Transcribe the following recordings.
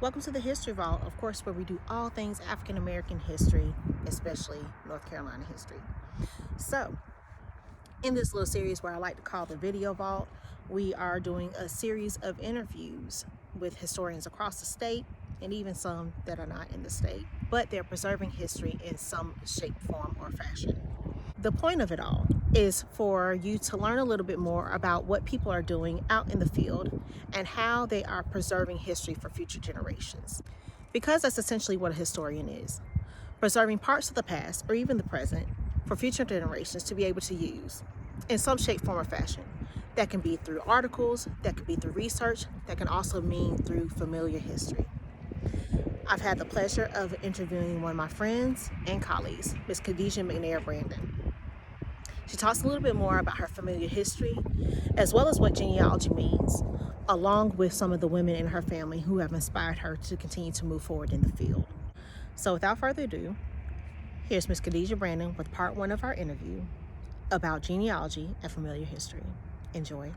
Welcome to the History Vault, of course, where we do all things African American history, especially North Carolina history. So, in this little series where I like to call the Video Vault, we are doing a series of interviews with historians across the state and even some that are not in the state, but they're preserving history in some shape, form, or fashion. The point of it all is for you to learn a little bit more about what people are doing out in the field and how they are preserving history for future generations. Because that's essentially what a historian is, preserving parts of the past or even the present for future generations to be able to use in some shape, form, or fashion. That can be through articles, that can be through research, that can also mean through familiar history. I've had the pleasure of interviewing one of my friends and colleagues, Ms. Khadija McNair Brandon. She talks a little bit more about her familiar history, as well as what genealogy means, along with some of the women in her family who have inspired her to continue to move forward in the field. So without further ado, here's Ms. Khadija Brandon with part one of our interview about genealogy and familiar history. Enjoy.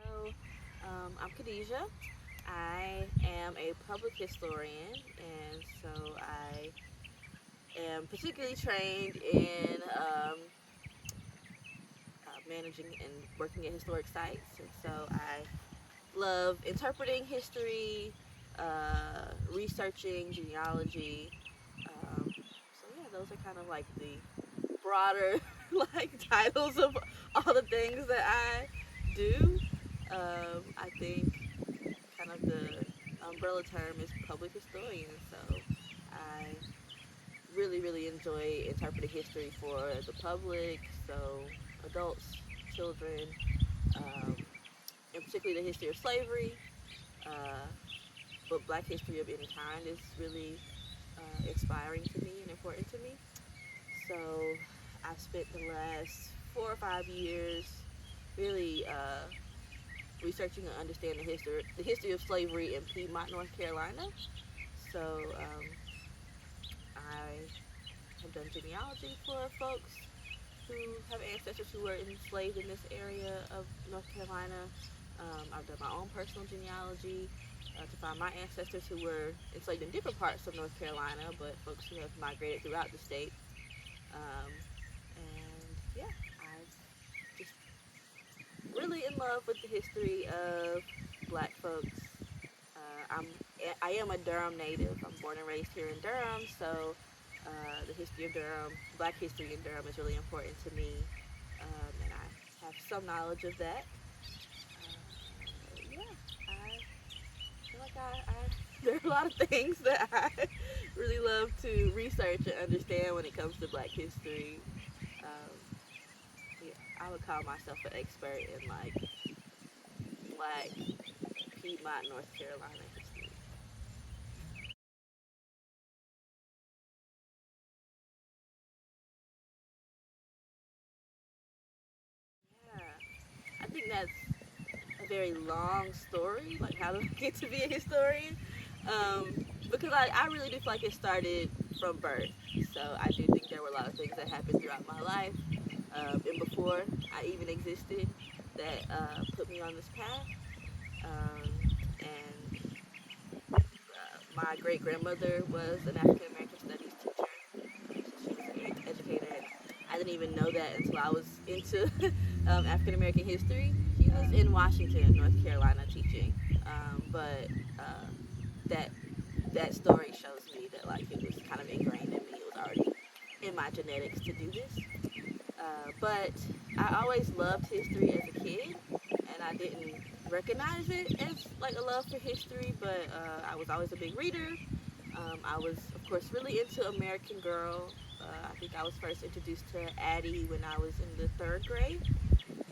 Hello, I'm Khadija. I am a public historian, and so I am particularly trained in managing and working at historic sites. And so I love interpreting history, researching genealogy. So yeah, those are kind of like the broader like titles of all the things that I do. I think kind of the umbrella term is public historian. So I really enjoy interpreting history for the public, so adults, children, um, and particularly the history of slavery. Uh, but Black history of any kind is really inspiring to me and important to me. So I've spent the last 4 or 5 years really researching and understanding the history of slavery in Piedmont, North Carolina. So I have done genealogy for folks who have ancestors who were enslaved in this area of North Carolina. I've done my own personal genealogy to find my ancestors who were enslaved in different parts of North Carolina, but folks who have migrated throughout the state. Um, and yeah, I'm just really in love with the history of Black folks. I am a Durham native. I'm born and raised here in Durham, so the history of Durham, Black history in Durham, is really important to me, and I have some knowledge of that. Yeah, I feel like there are a lot of things that I really love to research and understand when it comes to Black history. Um, yeah, I would call myself an expert in like Black Piedmont, North Carolina history. Yeah, I think that's a very long story. Like, how do I get to be a historian? Because I really do feel like it started from birth. So I do think there were a lot of things that happened throughout my life and before I even existed that put me on this path. Um, and My great grandmother was an African American studies teacher. She was an educator. And I didn't even know that until I was into African American history. She was in Washington, North Carolina, teaching. But that that story shows me that like it was kind of ingrained in me. It was already in my genetics to do this. But I always loved history as a kid, and I didn't recognize it as like a love for history. But I was always a big reader. I was, of course, really into American Girl. I think I was first introduced to Addie when I was in the third grade,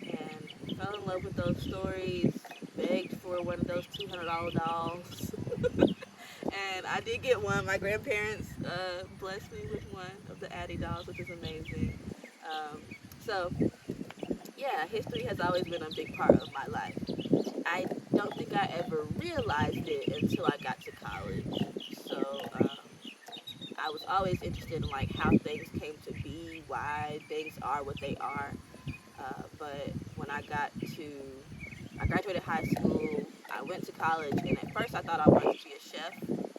and fell in love with those stories. Begged for one of those $200 dolls. And I did get one. My grandparents blessed me with one of the Addie dolls, which is amazing. Um, so, yeah, history has always been a big part of my life. I don't think I ever realized it until I got to college. So, I was always interested in like how things came to be see why things are what they are. But when I graduated high school, I went to college, and at first I thought I wanted to be a chef. And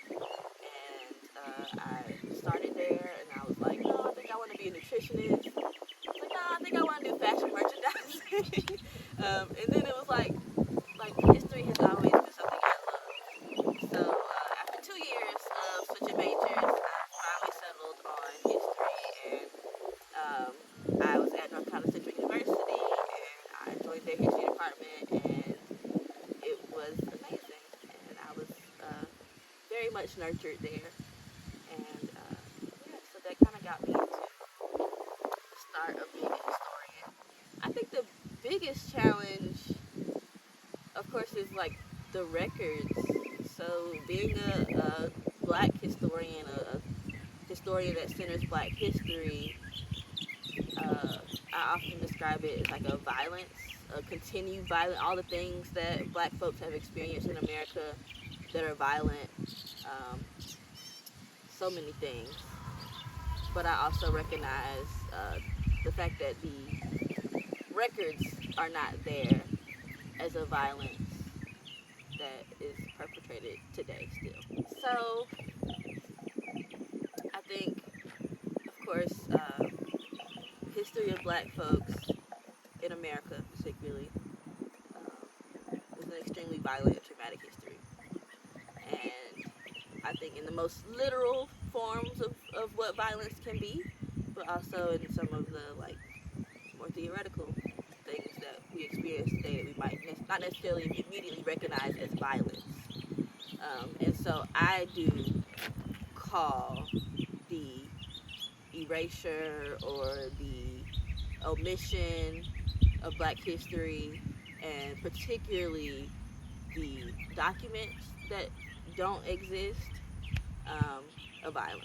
I started there, and I was like, no, I think I want to be a nutritionist. I was like, no, I think I want to do fashion merchandising. And then it was like history has always been something I love. So after 2 years of switching majors, I finally settled on history, and I was at North Carolina Central University, and I joined their history department, and it was amazing, and I was very much nurtured there, and yeah, so that kind of got me into the start of being a historian. I think the biggest challenge, of course, is like the records. So being a black historian, a historian that centers black history, I often describe it as like a violence, a continued violence, all the things that black folks have experienced in America that are violent, um, so many things. But I also recognize the fact that the records are not there as a violence that is perpetrated today still. So I think, of course, history of black folks in America particularly is an extremely violent and traumatic history. And I think in the most literal forms of what violence can be, but also in some of the like more theoretical things that we experience today that we might not necessarily immediately recognize as violence. And so I do call the erasure or the omission of black history, and particularly the documents that don't exist, of violence.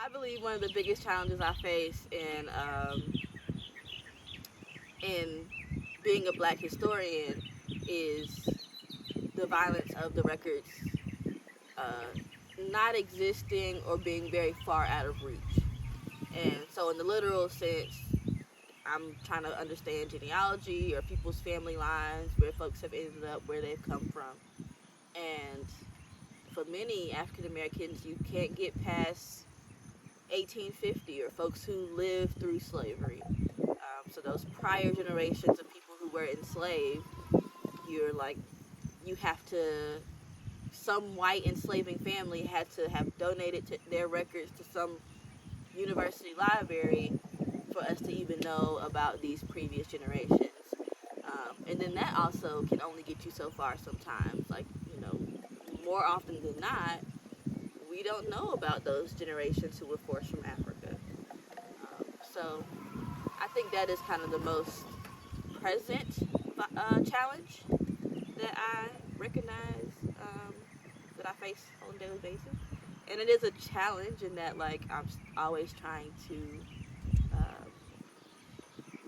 I believe one of the biggest challenges I face in being a black historian is the violence of the records uh, not existing or being very far out of reach. And so, in the literal sense, I'm trying to understand genealogy or people's family lines, where folks have ended up, where they've come from. And for many African Americans, you can't get past 1850 or folks who lived through slavery. So those prior generations of people who were enslaved, you're like, you have to, some white enslaving family had to have donated their records to some university library for us to even know about these previous generations. And then that also can only get you so far sometimes. Like, more often than not, we don't know about those generations who were forced from Africa. So I think that is kind of the most present challenge that I recognize, that I face on a daily basis. And it is a challenge in that, like, I'm always trying to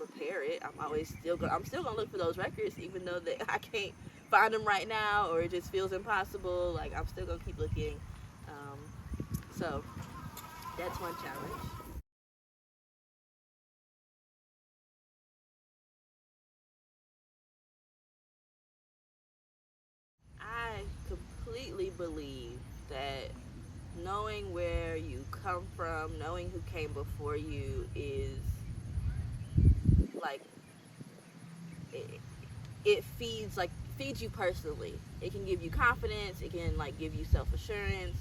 repair it. I'm still gonna look for those records, even though that I can't find them right now, or it just feels impossible. Like, I'm still gonna keep looking. So that's one challenge. I completely believe that knowing where you come from, knowing who came before you is like it, it feeds you personally. It can give you confidence. It can like give you self assurance.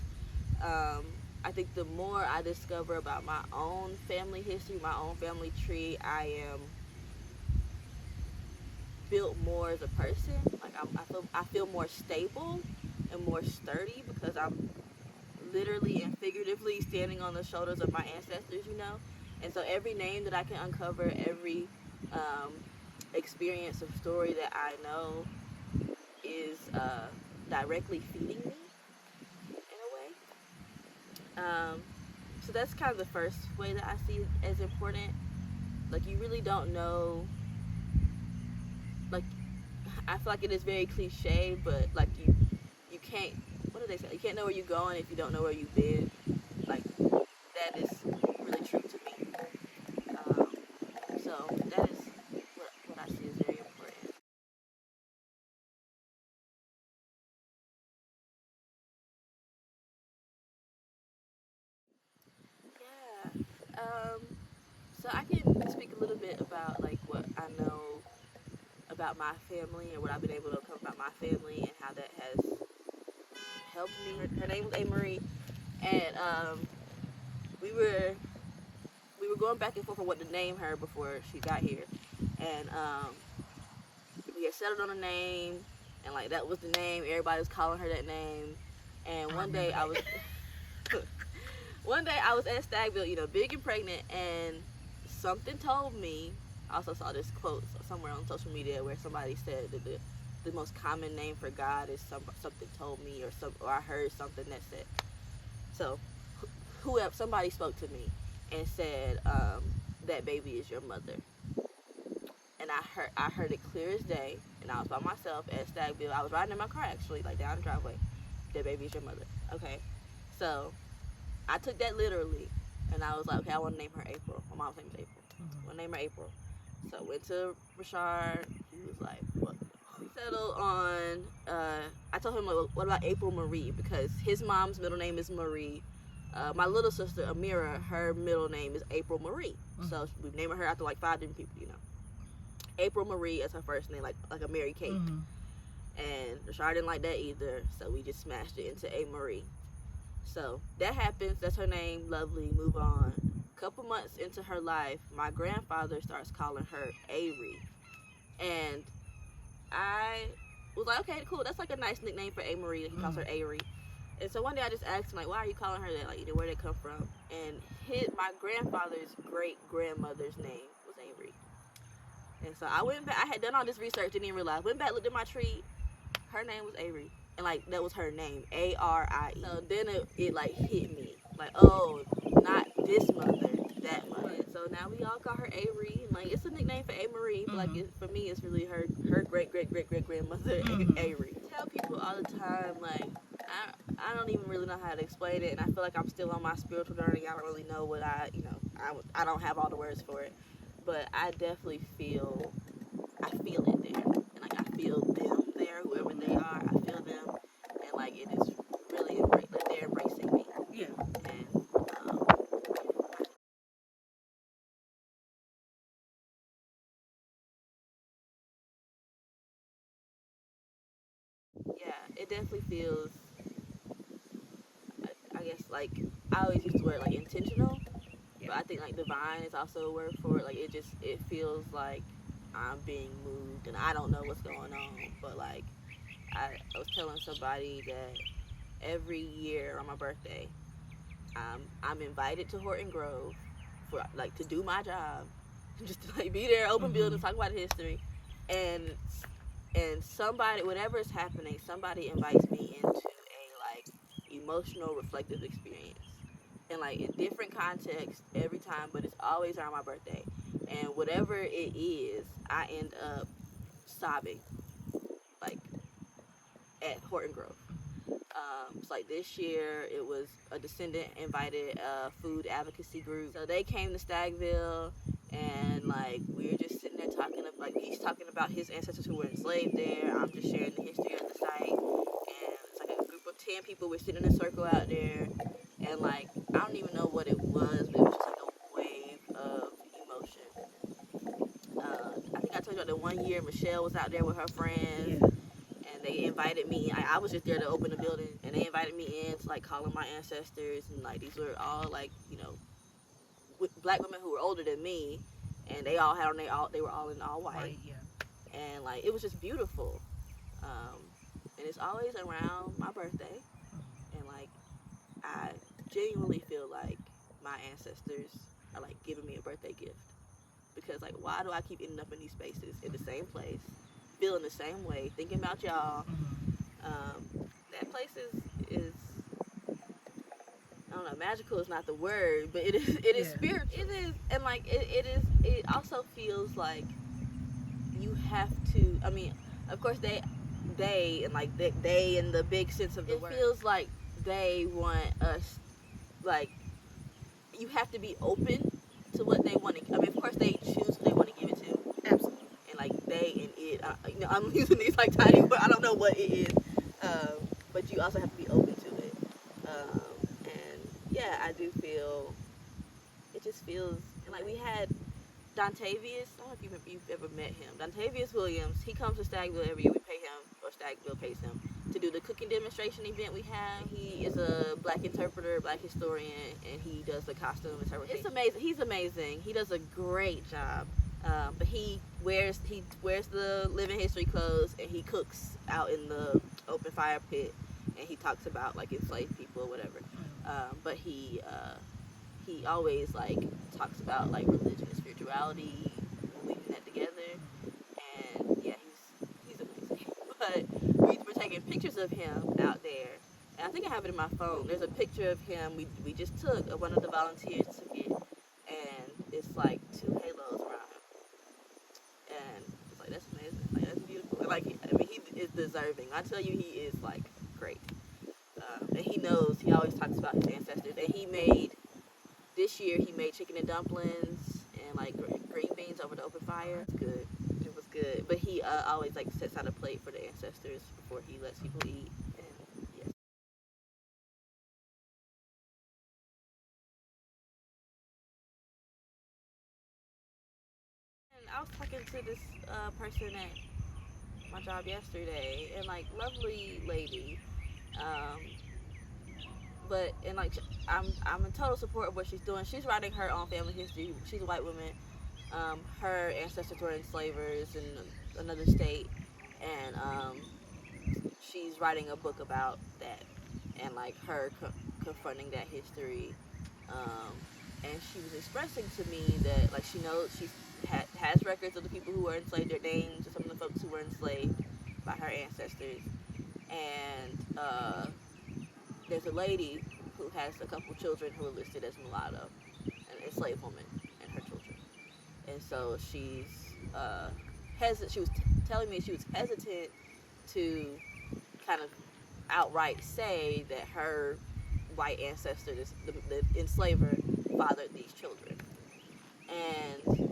Um, I think the more I discover about my own family history, my own family tree, I am built more as a person. Like I feel more stable and more sturdy because I'm literally and figuratively standing on the shoulders of my ancestors. And so every name that I can uncover, every um, experience of story that I know is directly feeding me in a way. So that's kind of the first way that I see it as important. Like, you really don't know, like, I feel like it is very cliche, but like you can't. What do they say? You can't know where you're going if you don't know where you've been. Like that is really true to me. Um, so that is what I see is very important. Yeah. So I can speak a little bit about like what I know about my family and what I've been able to cover about my family and how that has helped me. Her name was A. Marie, and we were we were going back and forth on what to name her before she got here, and we had settled on a name, and like that was the name. Everybody was calling her that name, and one day I was one day I was at Stagville, big and pregnant, and something told me. I also saw this quote somewhere on social media where somebody said that the most common name for God is something told me, or I heard something that said. So, whoever somebody spoke to me and said that baby is your mother, and I heard it clear as day, and I was by myself at Stagville. I was riding in my car actually, like down the driveway. That baby is your mother. Okay, so I took that literally, and I was like, okay, I want to name her April. My mom's name is April. I want to name her April. So went to Rashard. He was like, what? We settled on. I told him, like, what about April Marie? Because his mom's middle name is Marie. My little sister Amira, her middle name is April Marie. So we named her after like 5 different people. April Marie as her first name, like a Mary Kate. And Rashard didn't like that either, so we just smashed it into A. Marie. So that happens. That's her name. Lovely. Move on. Couple months into her life, my grandfather starts calling her Avery, and I was like, okay, cool. That's like a nice nickname for A. Marie. He calls her Avery. And so one day I just asked him, like, why are you calling her that? Like, where did it come from? And my grandfather's great grandmother's name was Avery. And so I went back. I had done all this research, didn't even realize. Went back, looked at my tree. Her name was Avery. And, like, that was her name. Arie. So then it like, hit me. Like, oh, not this mother, that mother. So now we all call her Avery. And, like, it's a nickname for A. Marie. But, like, for me, it's really her great-great-great-great-grandmother, Avery. I tell people all the time, like, I don't even really know how to explain it. And I feel like I'm still on my spiritual journey. I don't really know what I don't have all the words for it. But I definitely feel it there. And, like, I feel them there, whoever they are. I feel them. And, like, it is really, like, they're embracing me. Yeah. And, yeah, it definitely feels, I guess, like, I always use the word, like, intentional. But I think, like, divine is also a word for it. Like, it feels like I'm being moved, and I don't know what's going on. But, like, I was telling somebody that every year on my birthday, I'm invited to Horton Grove for, like, to do my job, just to, like, be there, open buildings, talk about history, and somebody, whatever is happening, somebody invites me into a, like, emotional reflective experience, and, like, in different contexts every time, but it's always around my birthday, and whatever it is, I end up sobbing, like, at Horton Grove. So, like, this year it was a descendant invited food advocacy group. So they came to Stagville, and, like, we were just sitting there talking, like, he's talking about his ancestors who were enslaved there. I'm just sharing the history of the site, and it's like a group of 10 people. We're sitting in a circle out there, and, like, I don't even know what it was, but it was just like a wave of emotion. I think I told you that one year Michelle was out there with her friends. Yeah. And they invited me. I was just there to open the building, and they invited me in to, like, call on my ancestors, and, like, these were all, like, black women who were older than me, and they all had on they were all in all white. Right, yeah. And, like, it was just beautiful. And it's always around my birthday, and, like, I genuinely feel like my ancestors are, like, giving me a birthday gift, because, like, why do I keep ending up in these spaces in the same place, feeling the same way, thinking about y'all? That place is I don't know, magical is not the word, but it is spiritual. It is, and, like, it also feels like you have to, I mean, of course they and like they in the big sense of the word. It feels like they want us, like, you have to be open to what they want to. I mean, of course they choose who they want to give it to. Absolutely. And like they and it, I'm using these like tiny, but I don't know what it is. But you also have to be open to it. And yeah, I do feel it just feels like we had Dontavius. I don't know if you've ever met him. Dontavius Williams. He comes to Stagville every year. We pay him, or Stagville pays him, to do the cooking demonstration event we have. He is a black interpreter, black historian, and he does the costume interpretation. It's amazing. He's amazing. He does a great job. But he wears the living history clothes, and he cooks out in the open fire pit, and he talks about like enslaved people or whatever. But he always like talks about like religion and spirituality, weaving that together, and yeah, he's amazing. But we're taking pictures of him out there, and I think I have it in my phone. There's a picture of him we just took. One of the volunteers took it, and it's like 2 halos around him, and it's like that's amazing. Like that's beautiful. And, like I mean, he is deserving. I tell you, he is like great, and he knows. He always talks about his ancestors, and this year he made chicken and dumplings and like green beans over the open fire. It's good. It was good. But he always like sets out a plate for the ancestors before he lets people eat. And yes. And I was talking to this person at my job yesterday, and like lovely lady. Um, but and like I'm in total support of what she's doing. She's writing her own family history. She's a white woman. Her ancestors were enslavers in another state, and she's writing a book about that, and like her confronting that history. And she was expressing to me that like she knows she has records of the people who were enslaved, their names of some of the folks who were enslaved by her ancestors, and there's a lady who has a couple children who are listed as mulatto, an enslaved woman and her children. And so she's she was telling me she was hesitant to kind of outright say that her white ancestor, the enslaver, fathered these children. And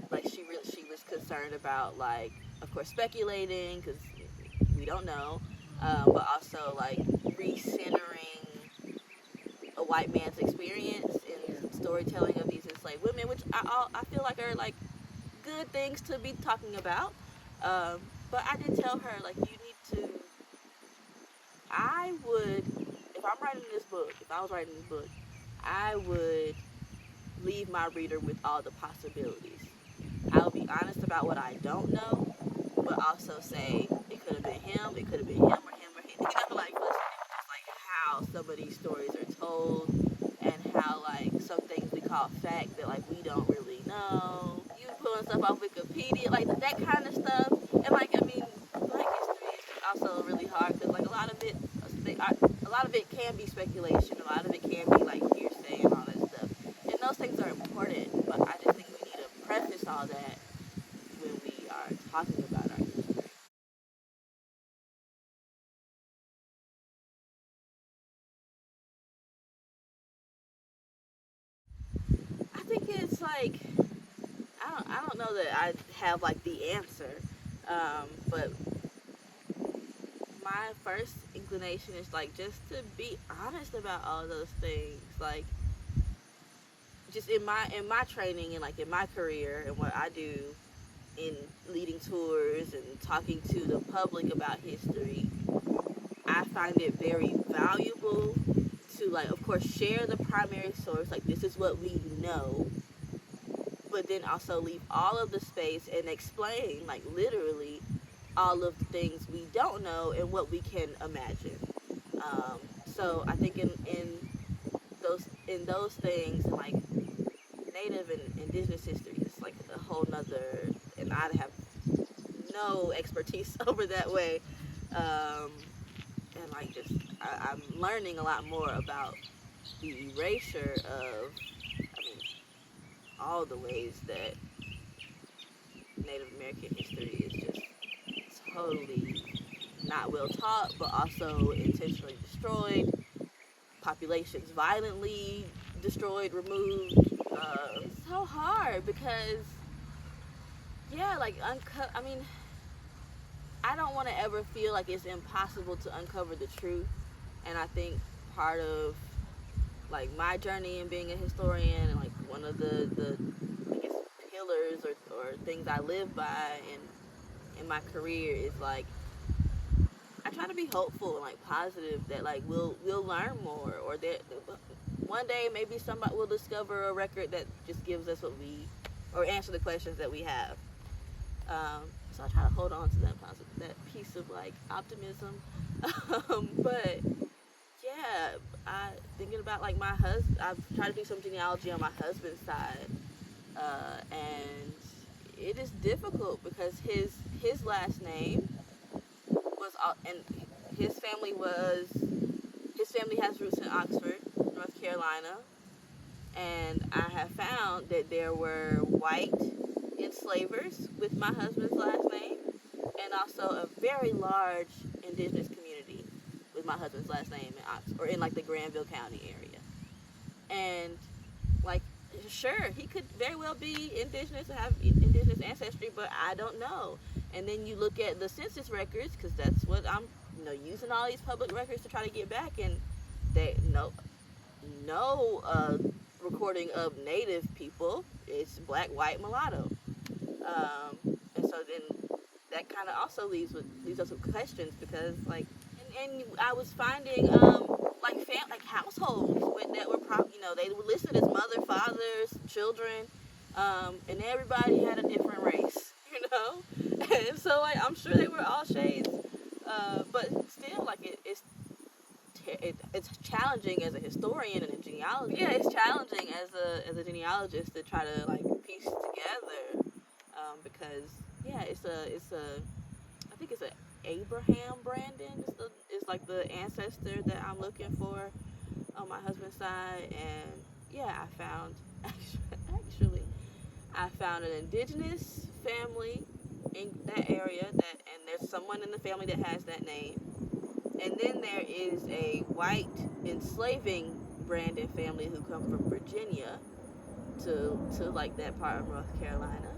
like she was concerned about, like, of course speculating because we don't know, but also like recentering a white man's experience in storytelling of these enslaved women, which I feel like are like good things to be talking about. But I did tell her, like, you need to. I would, if I'm writing this book, if I was writing this book, I would leave my reader with all the possibilities. I'll be honest about what I don't know, but also say it could have been him, it could have been him or him or him. You know, like, just like how some of these stories are told, and how like some things we call fact that like we don't really know. You pulling stuff off Wikipedia, like that kind of stuff, and like I mean, Black history is also really hard because like a lot of it can be speculation, a lot of it can be like hearsay and all that stuff, and those things are important. But I just think we need to preface all that when we are talking about our history. I think it's like I don't know that I have like the answer, but my first inclination is like just to be honest about all those things, like just in my training and like in my career and what I do in leading tours and talking to the public about history. I find it very valuable to, like, of course, share the primary source, like this is what we know, but then also leave all of the space and explain, like, literally all of the things we don't know and what we can imagine. So I think in those things, like Native and Indigenous history, is like a whole nother, and I have no expertise over that way. And like just I'm learning a lot more about the erasure of, I mean, all the ways that Native American history is just, it's totally not well taught, but also intentionally destroyed. Populations violently destroyed, removed. So hard because, yeah, like, I mean, I don't want to ever feel like it's impossible to uncover the truth. And I think part of, like, my journey in being a historian, and like one of the I guess pillars or things I live by in my career is like I try to be hopeful and like positive that like we'll learn more, or that one day maybe somebody will discover a record that just gives us what we, or answer the questions that we have. So I try to hold on to that piece of like optimism. But yeah, I thinking about like my husband. I've tried to do some genealogy on my husband's side, and it is difficult because his last name was, and his family has roots in Oxford, North Carolina, and I have found that there were white enslavers with my husband's last name, and also a very large indigenous community with my husband's last name in Oxford, or in like the Granville County area. And like, sure, he could very well be indigenous and have indigenous ancestry, but I don't know. And then you look at the census records, because that's what I'm, using all these public records to try to get back, and they no recording of native people. It's black, white, mulatto. And so then that kind of also leaves us with questions, because like, and I was finding like households that were they were listed as mother, fathers, children, and everybody had a different race, and so like I'm sure they were all shades, but still like it's challenging as a historian and a genealogist. Yeah, it's challenging as a genealogist to try to like piece together, because yeah, it's a I think it's a Abraham Brandon is like the ancestor that I'm looking for on my husband's side. And yeah, I found actually I found an indigenous family in that area, and there's someone in the family that has that name. And then there is a white enslaving Brandon family who come from Virginia to like that part of North Carolina.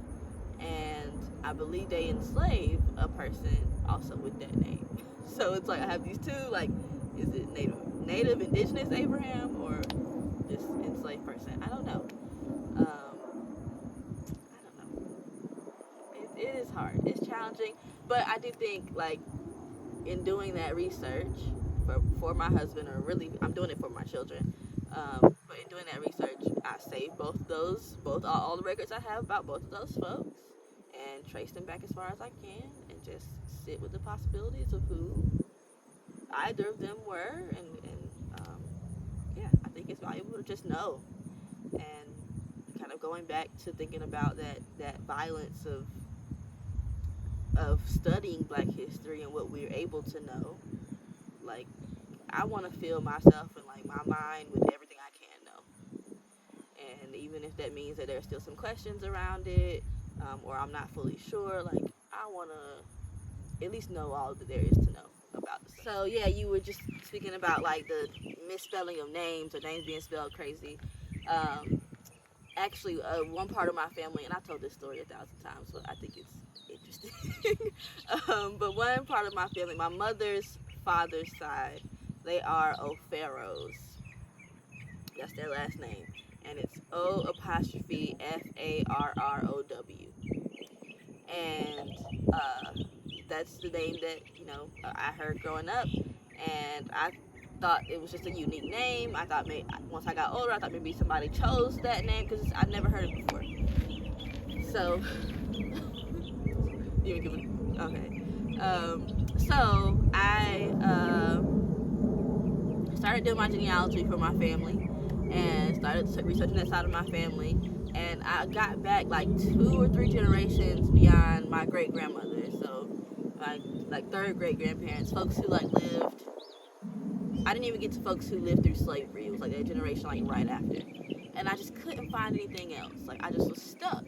And I believe they enslave a person also with that name. So it's like I have these two, like, is it native indigenous Abraham, or this enslaved person? I don't know. I don't know. It is hard. It's challenging, but I do think like in doing that research for my husband, or really I'm doing it for my children. But in doing that research, I saved all the records I have about both of those folks, and trace them back as far as I can, and just sit with the possibilities of who either of them were, and yeah, I think it's valuable to just know, and kind of going back to thinking about that violence of studying Black history and what we're able to know. Like, I want to fill myself and like my mind with everything I can know, and even if that means that there's still some questions around it, or I'm not fully sure, like I want to at least know all that there is to know about the stuff. So yeah, you were just speaking about like the misspelling of names, or names being spelled crazy. Actually, one part of my family, and I told this story 1,000 times, so I think it's interesting. But one part of my family, my mother's father's side, they are O'Farrows. That's their last name, and it's O''F''A''R''O''W. And that's the name that I heard growing up, and I thought it was just a unique name. I thought once I got older, I thought maybe somebody chose that name because I'd never heard it before. So you give it okay. So I started doing my genealogy for my family, and started researching that side of my family. And I got back like 2 or 3 generations beyond my great grandmother. So my like third great grandparents, folks who like lived. I didn't even get to folks who lived through slavery. It was like a generation like right after. And I just couldn't find anything else. Like I just was stuck.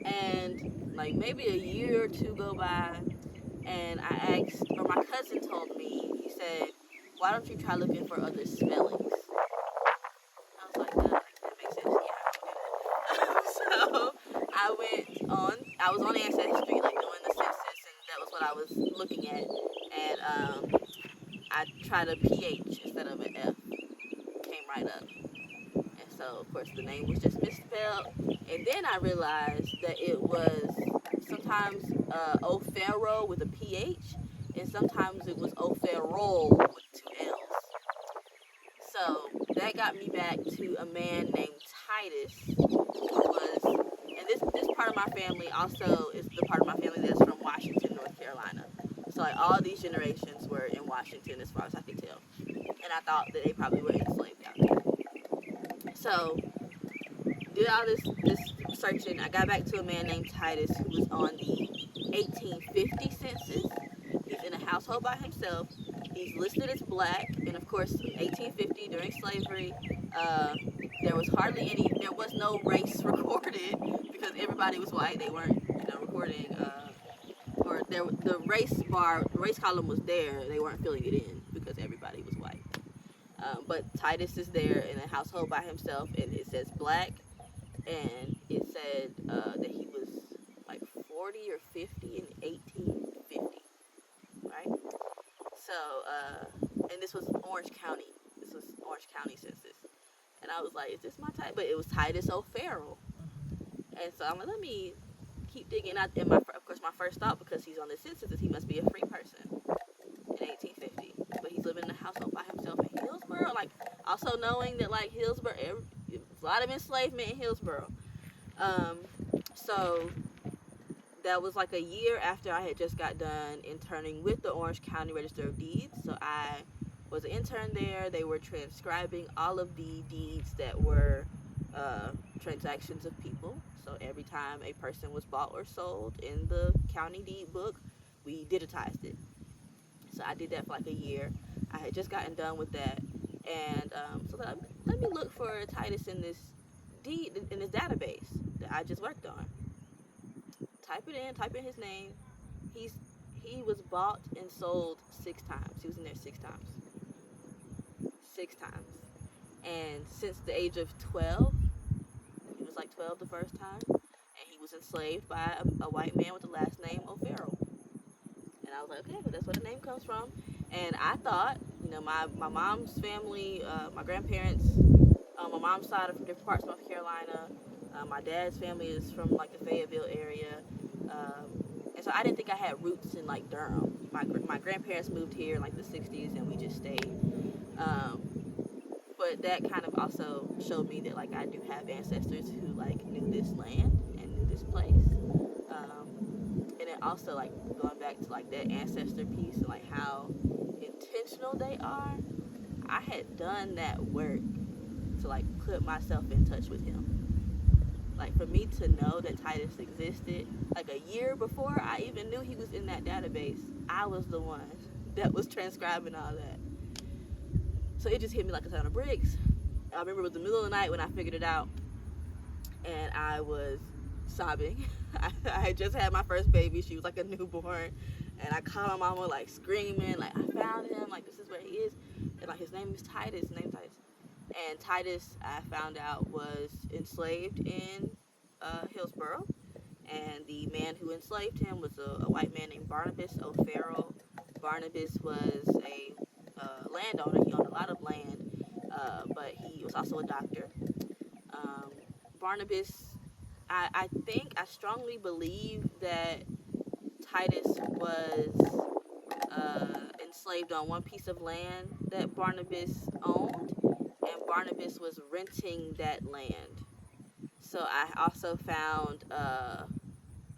And like maybe a year or two go by, And I asked, or my cousin told me, he said, why don't you try looking for other spellings? I was like, that makes sense. Yeah, I'll do that. So I was on Ancestry, like doing the census, and that was what I was looking at. And I tried a PH instead of an F. Came right up. And so, of course, the name was just misspelled. And then I realized that it was sometimes O'Farrell with a PH, and sometimes it was O'Farrell with two L's. So that got me back to a man named Titus, who was, and this part of my family also is the part of my family that's from Washington, North Carolina. So like all these generations were in Washington as far as I could tell. And I thought that they probably were enslaved out there. So did all this searching. I got back to a man named Titus who was on the 1850 census. He's in a household by himself. He's listed as black, and of course, in 1850 during slavery, uh, there was no race recorded because everybody was white. They weren't, recording, or the race column was there. They weren't filling it in because everybody was white. But Titus is there in a household by himself, and it says black, and it said that he was like 40 or 50 in 1850, right? So, and this was Orange County. This was Orange County census. And I was like, is this my type? But it was Titus O'Farrell. And so I'm like, let me keep digging. And of course, my first thought, because he's on the census, is he must be a free person in 1850. But he's living in a household by himself in Hillsborough. Like, also knowing that, like, Hillsborough, there's a lot of enslavement in Hillsborough. So that was like a year after I had just got done interning with the Orange County Register of Deeds. So I was an intern there. They were transcribing all of the deeds that were transactions of people. So every time a person was bought or sold in the county deed book, we digitized it. So I did that for like a year. I had just gotten done with that. And so let me look for Titus in this database that I just worked on. Type in his name. He was bought and sold 6 times. He was in there 6 times. 6 times. And since the age of 12, he was like 12 the first time, and he was enslaved by a white man with the last name O'Farrell. And I was like, okay, well, that's where the name comes from. And I thought, my mom's family, my grandparents, my mom's side are from different parts of North Carolina. My dad's family is from like the Fayetteville area. And so I didn't think I had roots in like Durham. My grandparents moved here in like the 60s, and we just stayed. But that kind of also showed me that like I do have ancestors who like knew this land and knew this place. And then also like going back to like that ancestor piece and like how intentional they are. I had done that work to like put myself in touch with him. Like for me to know that Titus existed, like a year before I even knew he was in that database, I was the one that was transcribing all that. So it just hit me like a ton of bricks. I remember it was the middle of the night when I figured it out, and I was sobbing. I had just had my first baby. She was like a newborn, and I called my mama like screaming, like I found him, like this is where he is, and like his name is Titus. And Titus, I found out, was enslaved in Hillsborough, and the man who enslaved him was a white man named Barnabas O'Farrell. Barnabas was a landowner. He owned a lot of land, but he was also a doctor. Barnabas, I strongly believe that Titus was enslaved on one piece of land that Barnabas owned, and Barnabas was renting that land. So I also found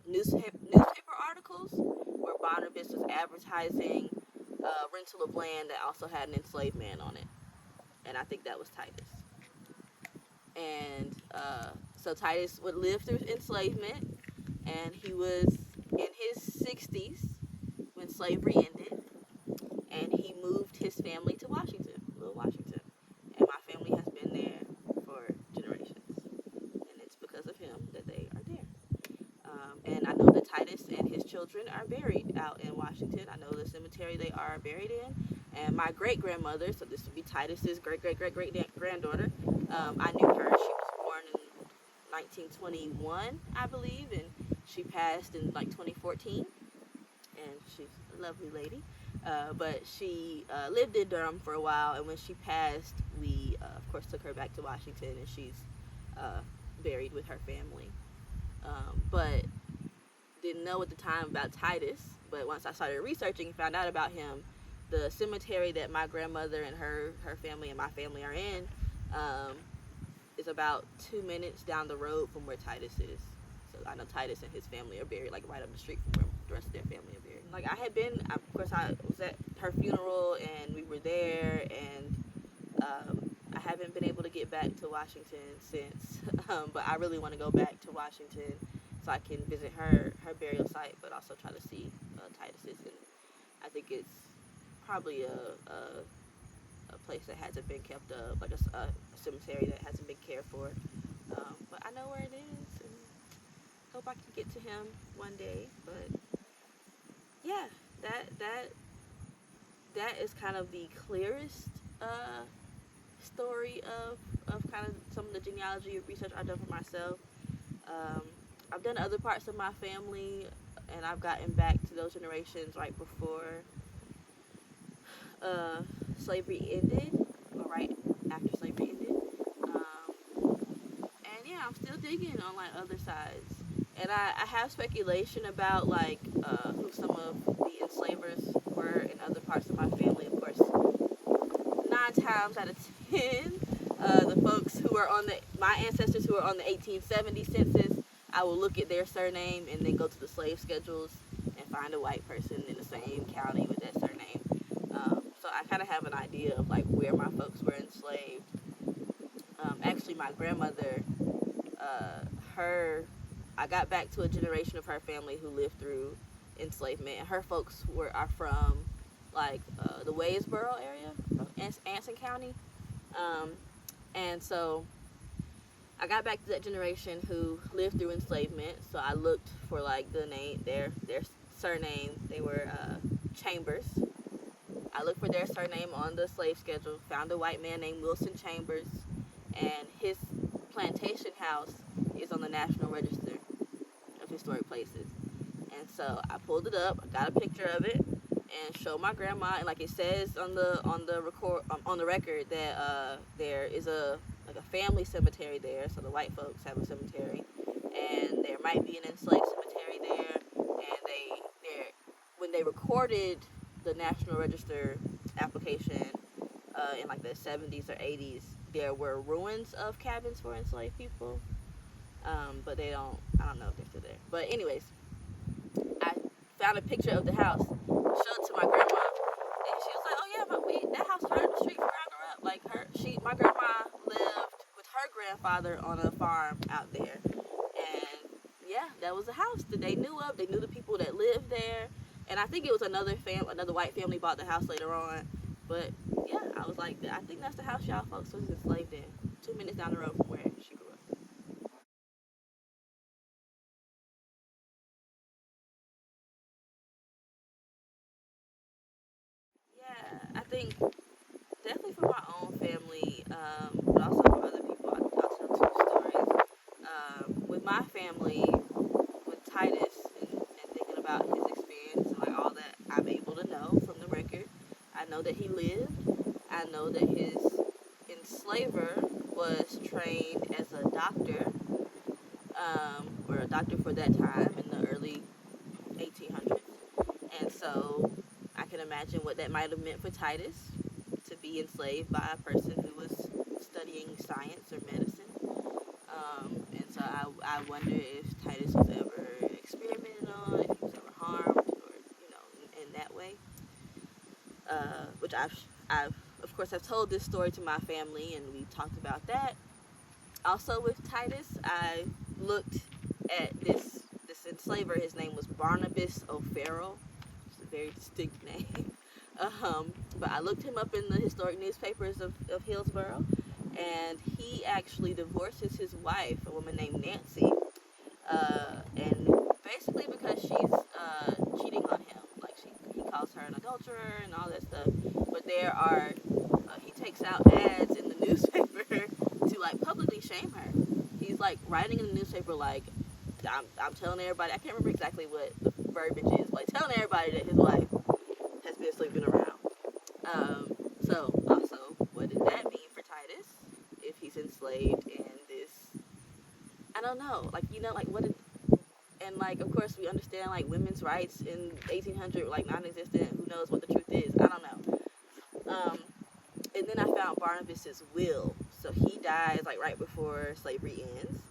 newspaper articles where Barnabas was advertising rental of land that also had an enslaved man on it, and I think that was Titus. And so Titus would live through enslavement, and he was in his 60s when slavery ended, and he moved his family to Little Washington, and my family has been there for generations, and it's because of him that they are there. And I know that Titus and his children are buried out in Washington. I know the cemetery they are buried in. And my great-grandmother, so this would be Titus's great-great-great-great-granddaughter, I knew her. She was born in 1921, I believe, and she passed in like 2014. And she's a lovely lady. But she lived in Durham for a while, and when she passed, we, of course, took her back to Washington, and she's buried with her family. But didn't know at the time about Titus, but once I started researching and found out about him, the cemetery that my grandmother and her family and my family are in is about 2 minutes down the road from where Titus is. So I know Titus and his family are buried like right up the street from where the rest of their family are buried. Like I had been, of course I was at her funeral and we were there, and I haven't been able to get back to Washington since, but I really want to go back to Washington so I can visit her burial site, but also try to see Titus's. And I think it's probably a place that hasn't been kept up, like a cemetery that hasn't been cared for. But I know where it is, and hope I can get to him one day. But yeah, that is kind of the clearest story of kind of some of the genealogy research I've done for myself. I've done other parts of my family, and I've gotten back to those generations right before slavery ended, or right after slavery ended. And yeah, I'm still digging on like other sides. And I have speculation about like who some of the enslavers were in other parts of my family. Of course, 9 times out of 10, the folks who are on my ancestors who are on the 1870 census, I will look at their surname and then go to the slave schedules and find a white person in the same county with that surname. So I kind of have an idea of like where my folks were enslaved. Actually, my grandmother, I got back to a generation of her family who lived through enslavement, and her folks are from like the Waysboro area, Anson County, and so I got back to that generation who lived through enslavement. So I looked for like the name, their surname. They were Chambers. I looked for their surname on the slave schedule, found a white man named Wilson Chambers, and his plantation house is on the National Register of Historic Places. And so I pulled it up, I got a picture of it, and showed my grandma, and like it says on the record that there is a family cemetery there, so the white folks have a cemetery, and there might be an enslaved cemetery there, and when they recorded the National Register application in like the 70s or 80s, there were ruins of cabins for enslaved people, but I don't know if they're still there. But anyways, I found a picture of the house, showed it to my grandma, and she was like, "Oh yeah, that house right up the street from where I grew up." Like my grandma lived with her grandfather on a farm out there, and yeah, that was a house that they knew of. They knew the people that lived there, and I think it was another white family bought the house later on. But yeah, I was like, I think that's the house y'all folks was enslaved in, 2 minutes down the road from where she grew up. Yeah, I think definitely for my own family, but also for other people, I'll tell 2 stories. With my family, with Titus, and thinking about his experience and like all that I'm able to know from the record, I know that he lived. I know that his enslaver was trained as a doctor, or a doctor for that time in the early 1800s. And so I can imagine what that might have meant for Titus to be enslaved by a person who was studying science or medicine. And so I wonder if Titus was ever experimented on, if he was ever harmed, or in that way. Which I've of course I've told this story to my family, and we talked about that. Also with Titus, I looked at this enslaver. His name was Barnabas O'Farrell. It's a very distinct name. But I looked him up in the historic newspapers of Hillsboro, and he actually divorces his wife, a woman named Nancy, and basically because writing in the newspaper like, I'm telling everybody. I can't remember exactly what the verbiage is, but telling everybody that his wife has been sleeping around. So also, what did that mean for Titus if he's enslaved in this? I don't know. Like, like what? And like, of course, we understand like women's rights in 1800 like non-existent. Who knows what the truth is? I don't know. And then I found Barnabas's will. So he dies like right before slavery ends,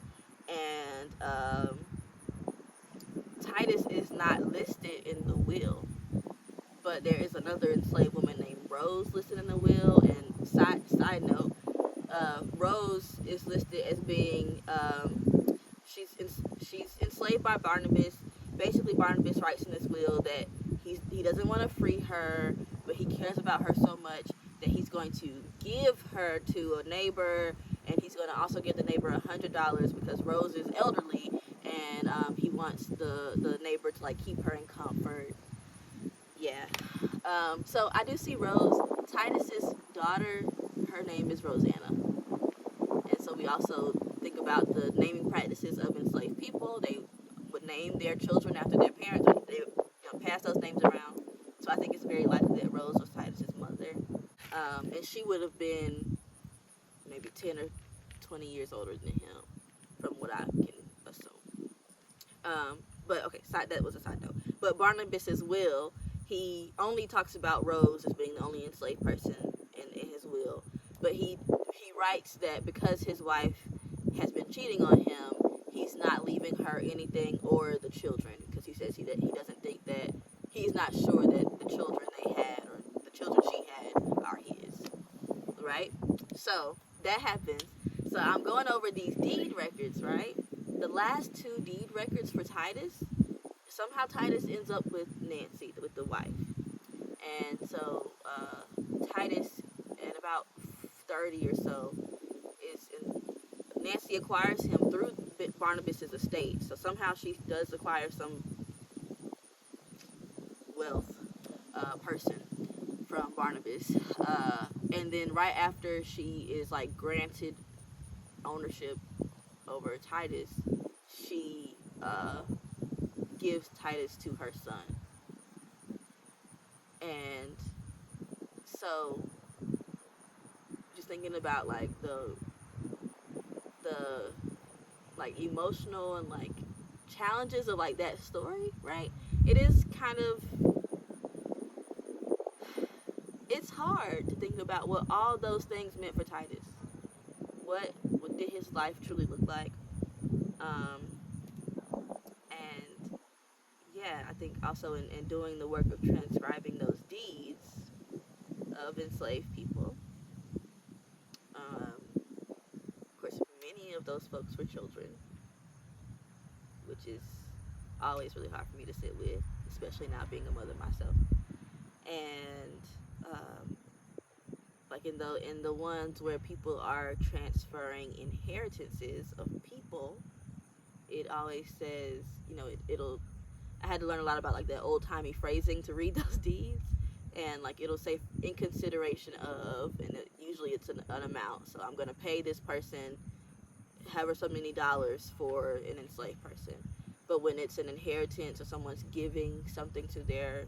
and Titus is not listed in the will, but there is another enslaved woman named Rose listed in the will. And side note, Rose is listed as being she's enslaved by Barnabas. Basically, Barnabas writes in his will that he doesn't want to free her, but he cares about her so much that he's going to give her to a neighbor, and he's going to also give the neighbor $100 because Rose is elderly, and he wants the neighbor to like keep her in comfort. Yeah. So I do see Rose. Titus's daughter, her name is Rosanna. And so we also think about the naming practices of enslaved people. They would name their children after their parents, or they would pass those names around. So I think it's very likely that Rose was Titus's mother. And she would have been maybe 10 or 20 years older than him, from what I can assume. But okay, that was a side note. But Barnabas's will, he only talks about Rose as being the only enslaved person in his will. But he writes that because his wife has been cheating on him, he's not leaving her anything or the children, because he says he doesn't think that, he's not sure that the children they had or the children she had are his, right? So that happens. So I'm going over these deed records, right? The last 2 deed records for Titus, somehow Titus ends up with Nancy, with the wife. And so Titus, at about 30 or so, Nancy acquires him through Barnabas's estate. So somehow she does acquire some wealth person from Barnabas. And then right after she is like granted ownership over Titus, she gives Titus to her son. And so just thinking about like the like emotional and like challenges of like that story, right? It is kind of, it's hard to think about what all those things meant for Titus. What did his life truly look like? And yeah, I think also in doing the work of transcribing those deeds of enslaved people, of course, many of those folks were children, which is always really hard for me to sit with, especially now being a mother myself. And like in the ones where people are transferring inheritances of people, it always says, it'll, I had to learn a lot about like that old timey phrasing to read those deeds, and like it'll say in consideration of, and usually it's an amount. So I'm gonna pay this person however so many dollars for an enslaved person. But when it's an inheritance or someone's giving something to their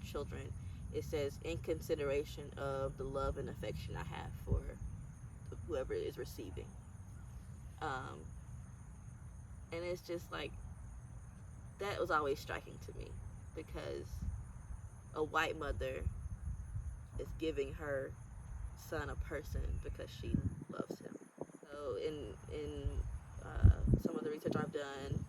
children, it says in consideration of the love and affection I have for whoever is receiving. And it's just like, that was always striking to me, because a white mother is giving her son a person because she loves him. So in some of the research I've done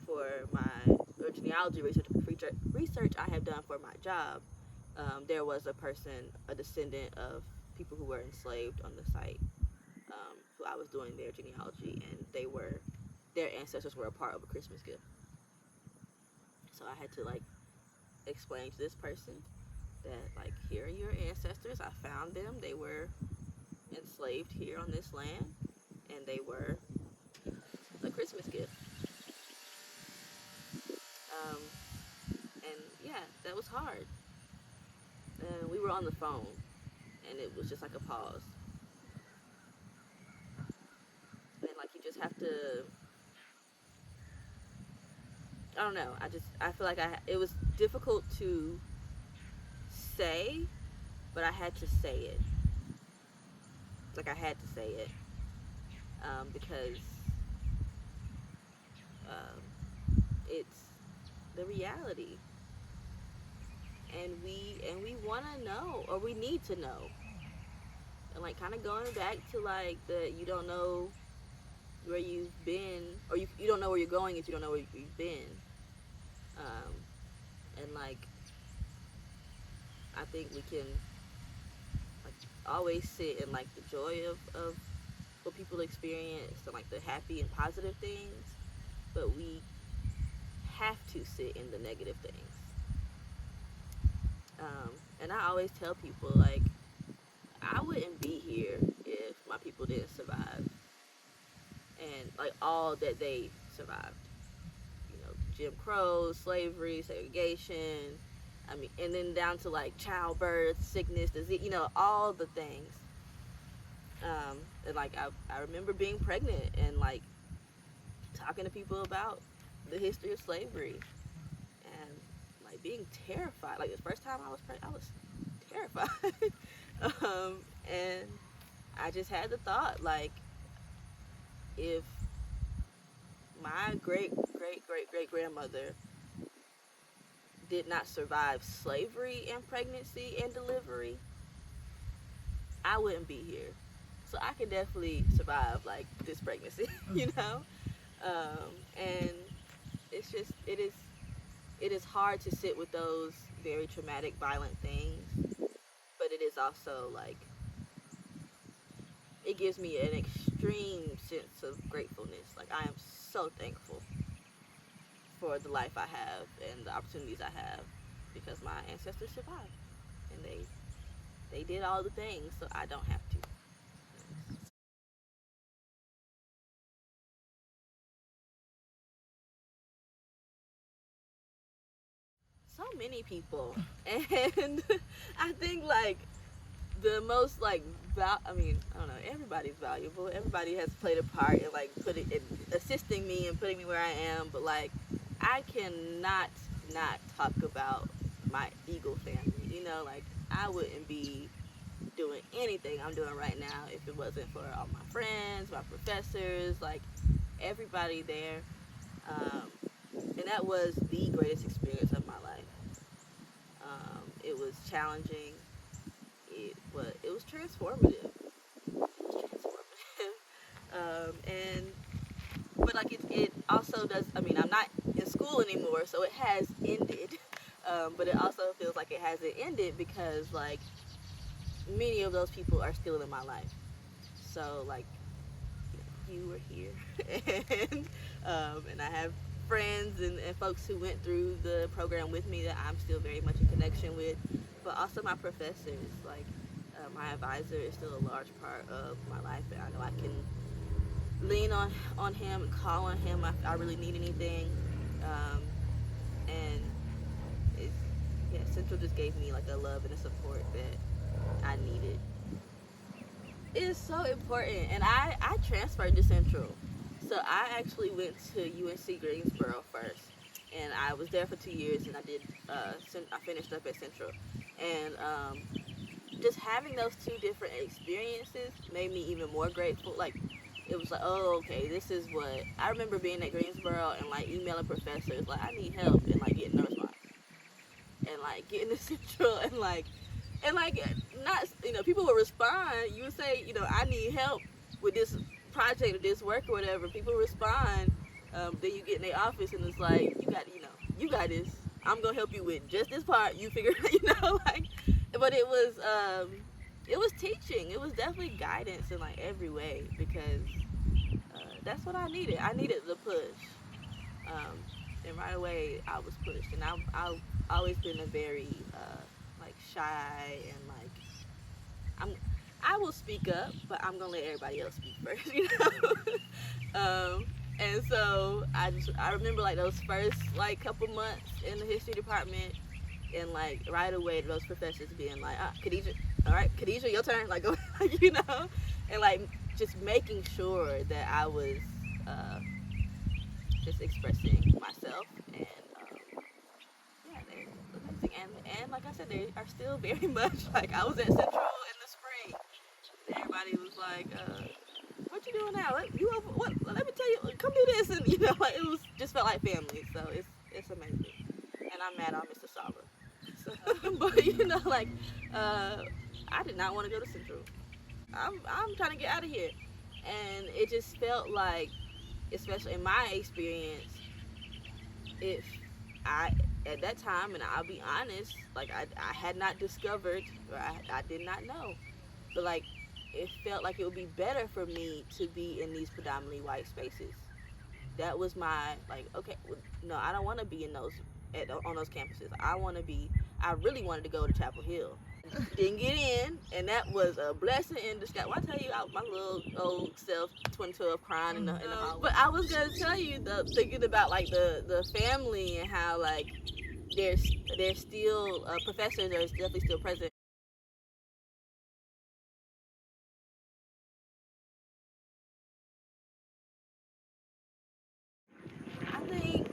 for my genealogy research I have done for my job, there was a descendant of people who were enslaved on the site, who I was doing their genealogy, and their ancestors were a part of a Christmas gift. So I had to like explain to this person that like, here are your ancestors. I found them. They were enslaved here on this land, and they were a Christmas gift. And yeah, that was hard. And we were on the phone, and it was just like a pause. And like, you just have to don't know. I feel like it was difficult to say, but I had to say it. Like I had to say it, because it's the reality, and we want to know, or we need to know, and like kind of going back to like the you don't know where you've been, or you don't know where you're going if you don't know where you've been, and like I think we can like always sit in like the joy of what people experience and like the happy and positive things, but we have to sit in the negative things. And I always tell people like I wouldn't be here if my people didn't survive, and like all that they survived. You know, Jim Crow, slavery, segregation. I mean, and then down to like childbirth, sickness, disease. You know, all the things. And like I remember being pregnant and like talking to people about the history of slavery, and like being terrified. Like the first time I was pregnant, I was terrified. And I just had the thought like, if my great great great great grandmother did not survive slavery and pregnancy and delivery, I wouldn't be here. So I can definitely survive like this pregnancy, you know. And it's just it is hard to sit with those very traumatic, violent things, but it is also like it gives me an extreme sense of gratefulness. Like I am so thankful for the life I have and the opportunities I have because my ancestors survived and they did all the things so I don't have to. So many people, and I think like the most like I mean, I don't know, everybody's valuable, everybody has played a part in like assisting me and putting me where I am, but like I cannot not talk about my Eagle family, you know, like I wouldn't be doing anything I'm doing right now if it wasn't for all my friends, my professors, like everybody there. And that was the greatest experience of my life. It was challenging. It was transformative. And but like it also does. I mean, I'm not in school anymore, so it has ended. But it also feels like it hasn't ended because like many of those people are still in my life. So like you were here, and I have friends and folks who went through the program with me that I'm still very much in connection with, but also my professors. Like my advisor is still a large part of my life, and I know I can lean on him and call on him if I really need anything. And it's, yeah, Central just gave me like a love and a support that I needed. It is so important, and I transferred to Central. So I actually went to UNC Greensboro first, and I was there for 2 years, and I finished up at Central. And just having those two different experiences made me even more grateful. Like, it was like, oh, okay, this is what, I remember being at Greensboro and like emailing professors, like, I need help, and like getting no response. And like getting to Central and like, not, you know, people would respond. You would say, you know, I need help with this project or this work or whatever. People respond. Then you get in their office and it's like, you got this. I'm gonna help you with just this part. You figure, like. But it was teaching. It was definitely guidance in like every way because that's what I needed. I needed the push. And right away I was pushed. And I've always been a very like shy and like I will speak up, but I'm gonna let everybody else speak first, and so I remember like those first like couple months in the history department, and like right away those professors being like, Khadija, all right, Khadija, your turn, like, and like just making sure that I was just expressing myself and said, they are still very much like I was at Central in the spring. Everybody was like, "What you doing now? What? Let me tell you. Come do this." And like it was just felt like family. So it's amazing. And I'm mad on Mr. Saba. So, but like, I did not want to go to Central. I'm trying to get out of here, and it just felt like, especially in my experience, if I at that time, and I'll be honest, like I had not discovered, or I did not know, but like it felt like it would be better for me to be in these predominantly white spaces. That was my like, okay, no, I don't want to be in those on those campuses. I really wanted to go to Chapel Hill. Didn't get in, and that was a blessing in disguise. Well, I tell you, my little old self, 2012, crying in the hallway. But I was gonna tell you, thinking about like the family and how like there's still professors are definitely still present. I think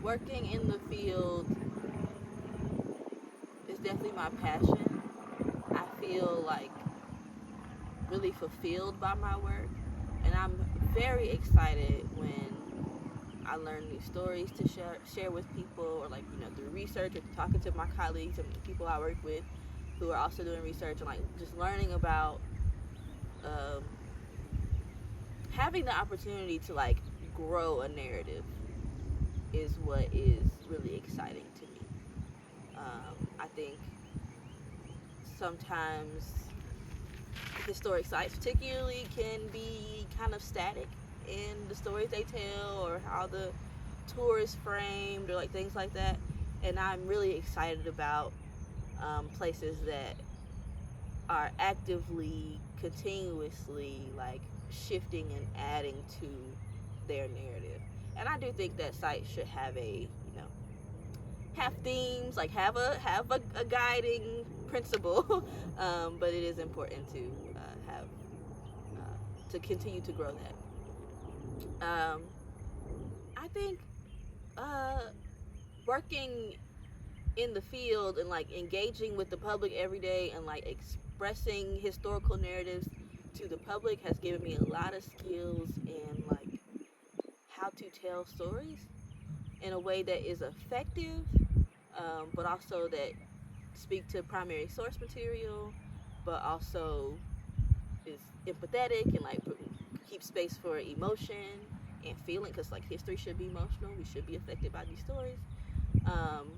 working in the field is definitely my passion. I feel like really fulfilled by my work, and I'm very excited when I learn new stories to share with people, or like through research or talking to my colleagues and people I work with who are also doing research, and like just learning about um, having the opportunity to like grow a narrative is what is really exciting to me. I think sometimes historic sites particularly can be kind of static in the stories they tell or how the tour is framed or like things like that, and I'm really excited about places that are actively continuously like shifting and adding to their narrative. And I do think that sites should have have themes, like have a guiding principle, but it is important to have to continue to grow that. I think working in the field and like engaging with the public every day and like expressing historical narratives to the public has given me a lot of skills in like how to tell stories in a way that is effective, but also that speak to primary source material, but also is empathetic and like keep space for emotion and feeling, because like history should be emotional. We should be affected by these stories. Um,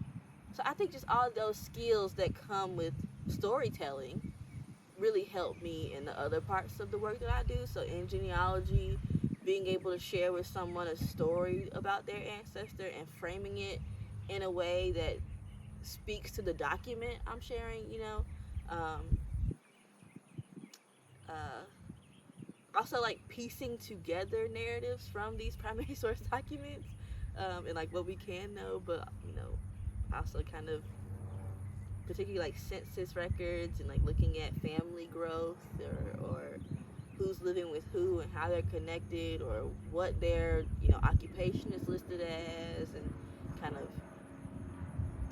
so I think just all of those skills that come with storytelling really help me in the other parts of the work that I do. So in genealogy, being able to share with someone a story about their ancestor and framing it in a way that speaks to the document I'm sharing, Um, uh, Also, like piecing together narratives from these primary source documents, and like what we can know, but also kind of particularly like census records and like looking at family growth, or who's living with who and how they're connected, or what their occupation is listed as, and kind of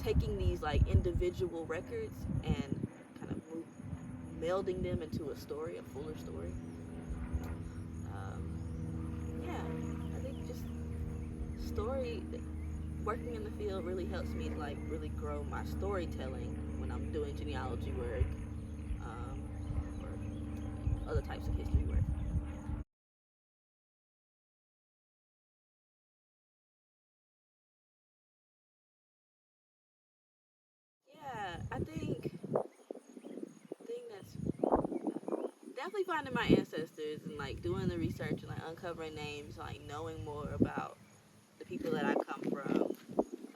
taking these like individual records and kind of melding them into a story, a fuller story. Yeah, I think just story working in the field really helps me to like really grow my storytelling when I'm doing genealogy work, or other types of history work. Yeah, I think the thing that's definitely finding my ancestors and like doing the research and like uncovering names, like knowing more about the people that I come from,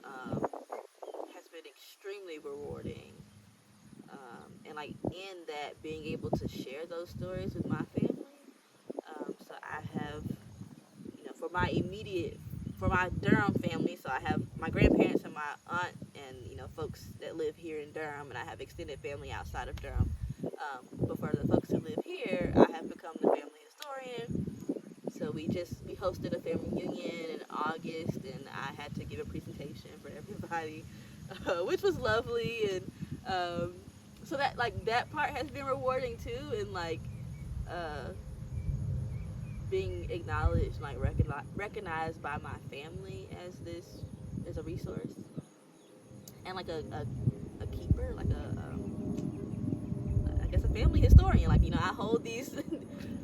um, has been extremely rewarding. And like in that, being able to share those stories with my family. So I have, for for my Durham family, so I have my grandparents and my aunt and, folks that live here in Durham, and I have extended family outside of Durham. But for the folks who live here, I have become the family historian. So we hosted a family reunion in August, and I had to give a presentation for everybody, which was lovely. And so that part has been rewarding too, and uh, being acknowledged, like recognized by my family as a resource, and like a keeper, like I guess a family historian. Like, I hold these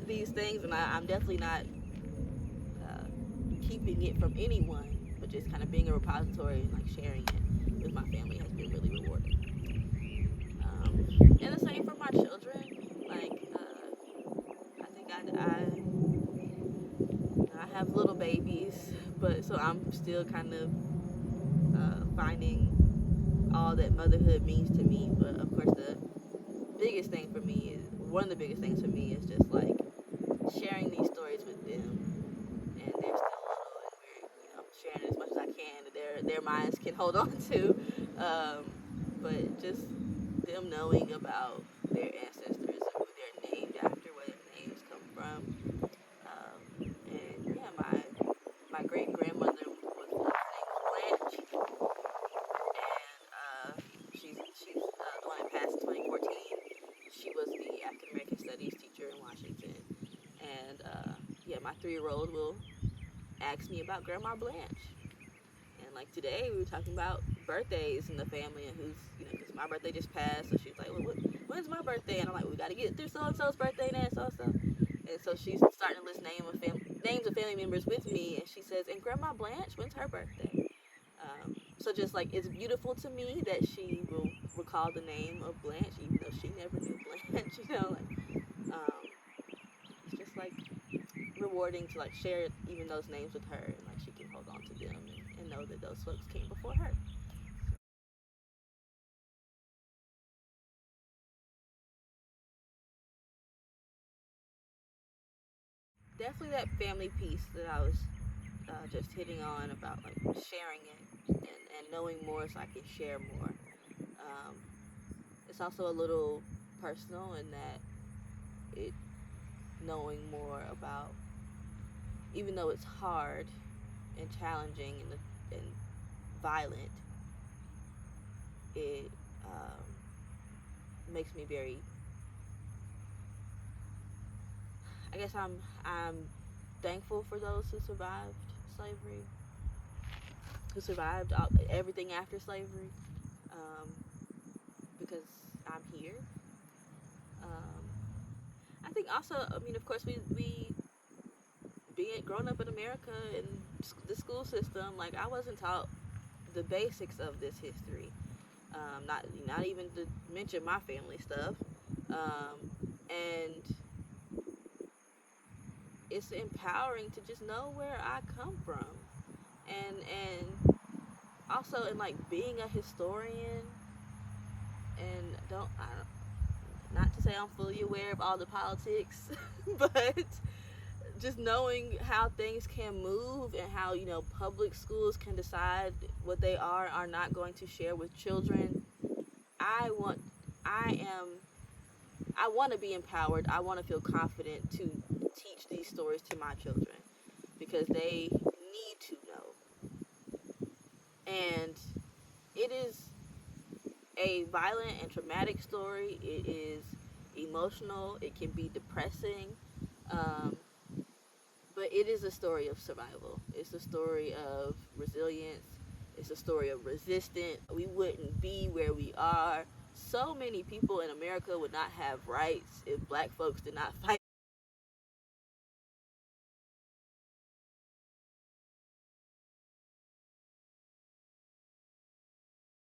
these things, and I'm definitely not uh, keeping it from anyone, but just kind of being a repository and like sharing it with my family has been really rewarding. And the same for my children. Like, I think I have little babies, but so I'm still kind of finding all that motherhood means to me. But of course, one of the biggest things for me is just like sharing these stories with them, and they're still little, and sharing it as much as I can that their minds can hold on to. But just them knowing about their ancestors and who they're named after, where their names come from. And yeah, my great grandmother was Blanche, and she's the one that passed in 2014. She was the African American Studies teacher in Washington, and yeah, my 3-year-old will ask me about Grandma Blanche. And like today, we were talking about birthdays in the family and who's, because my birthday just passed, so she's like, well, when's my birthday? And I'm like, we got to get through so and so's birthday now, so and so. And so she's starting to list names of family members with me, and she says, and Grandma Blanche, when's her birthday? So just like, it's beautiful to me that she will recall the name of Blanche, even though she never knew Blanche. It's just like rewarding to like share even those names with her, and like she can hold on to them and know that those folks came before her. Definitely that family piece that I was just hitting on about like sharing it and knowing more so I can share more. Um, it's also a little personal in that it knowing more about, even though it's hard and challenging and violent, it makes me very. I guess I'm thankful for those who survived slavery, who survived everything after slavery, um, because I'm here. Um, I think also, I mean, of course, we being grown up in America and the school system, like I wasn't taught the basics of this history. Not even to mention my family stuff, and it's empowering to just know where I come from, and also in like being a historian, and not to say I'm fully aware of all the politics, but just knowing how things can move and how public schools can decide what they are not going to share with children. I want I am I want to be empowered. I want to feel confident to teach these stories to my children because they need to know. And it is a violent and traumatic story. It is emotional. It can be depressing. Um, but it is a story of survival. It's a story of resilience. It's a story of resistance. We wouldn't be where we are. So many people in America would not have rights if black folks did not fight